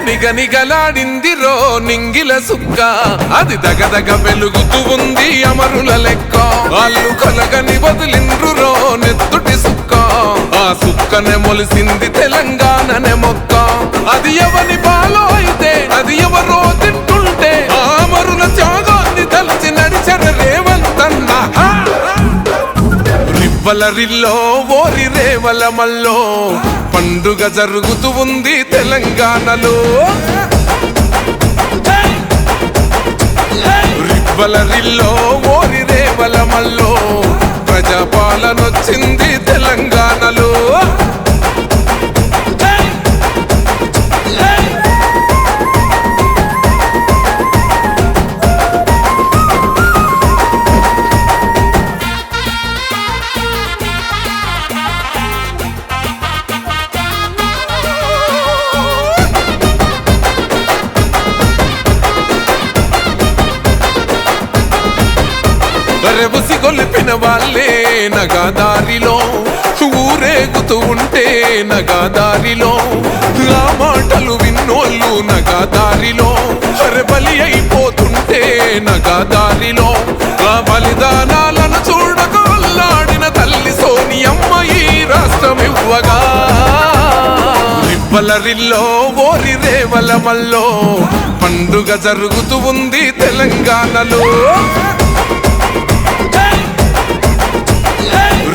నిగనిగలాడిందిరో నింగిల సుక్క అది దగదగ వెలుగుతూ ఉంది అమరుల లెక్క వాళ్ళు కలగని వదిలిండ్రురో నెత్తుటి సుక్క ఆ సుక్కనే మొలిసింది తెలంగాణనే మొక్క అది ఎవని బాలో అయితే అది ఎవరో తింటుంటే ఆ అమరుల త్యాగాన్ని తలచి నడిచర రేవంతన్న రివ్వల రిల్లో ఓరి రేవల మల్లో పండుగ జరుగుతూ ఉంది తెలంగాణలో రివ్వల రిల్లో ఓరి రేవల మల్లో ప్రజాపాలన వచ్చింది తెలంగాణలో రెబుసి గొలిపిన వాళ్ళే నగాదారిలో ఊరేగుతూ ఉంటే నగాదారిలో ఆ మాటలు విన్నోళ్ళు నగాదారిలో బలి అయిపోతుంటే నగాదారిలో ఆ బలిదానాలను చూడక అల్లాడిన తల్లి సోనియమ్మ ఈ రాష్ట్రం ఇవ్వగా రివ్వల రిల్లో ఓరి రేవల మల్లో పండుగ జరుగుతూ ఉంది తెలంగాణలో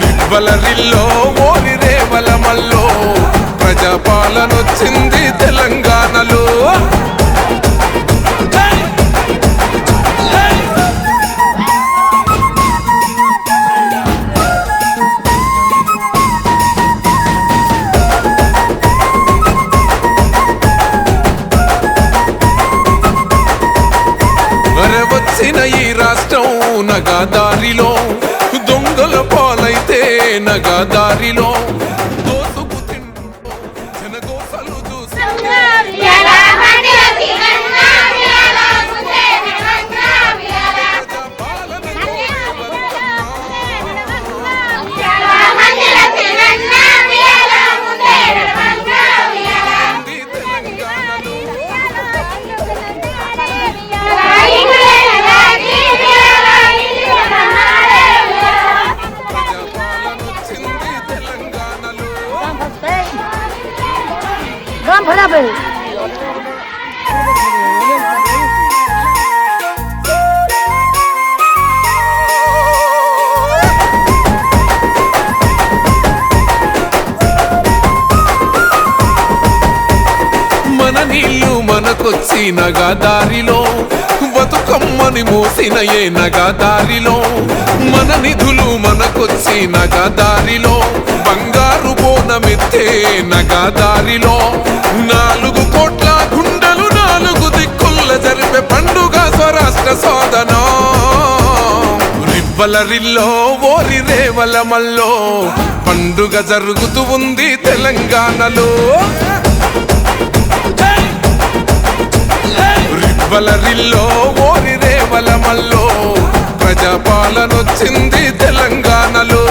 రివ్వల రిల్లో ఓరి రేవల మల్లో ప్రజాపాలన వచ్చింది తెలంగాణలో వచ్చిన ఈ రాష్ట్రం నగాదారిలో దొంగల పాలైతే నగాదారిలో దోసుకు తింటూ జనగోసలు చూసి మన నీళ్ళు మనకొచ్చి నగాదారిలో బతుకమ్మని మోసిన ఏ నగాదారిలో మన నిధులు మనకొచ్చి నగాదారిలో బంగారు బోనమెత్తే నగాదారిలో 4 కోట్ల గుండెలు 4 దిక్కుల జరిపే పండుగ స్వరాష్ట్ర శోధన రివ్వల రిల్లో ఓరి రేవల మల్లో పండుగ జరుగుతూ ఉంది తెలంగాణలో రివ్వల రిల్లో ఓరి రేవల మల్లో ప్రజాపాలన వచ్చింది తెలంగాణలో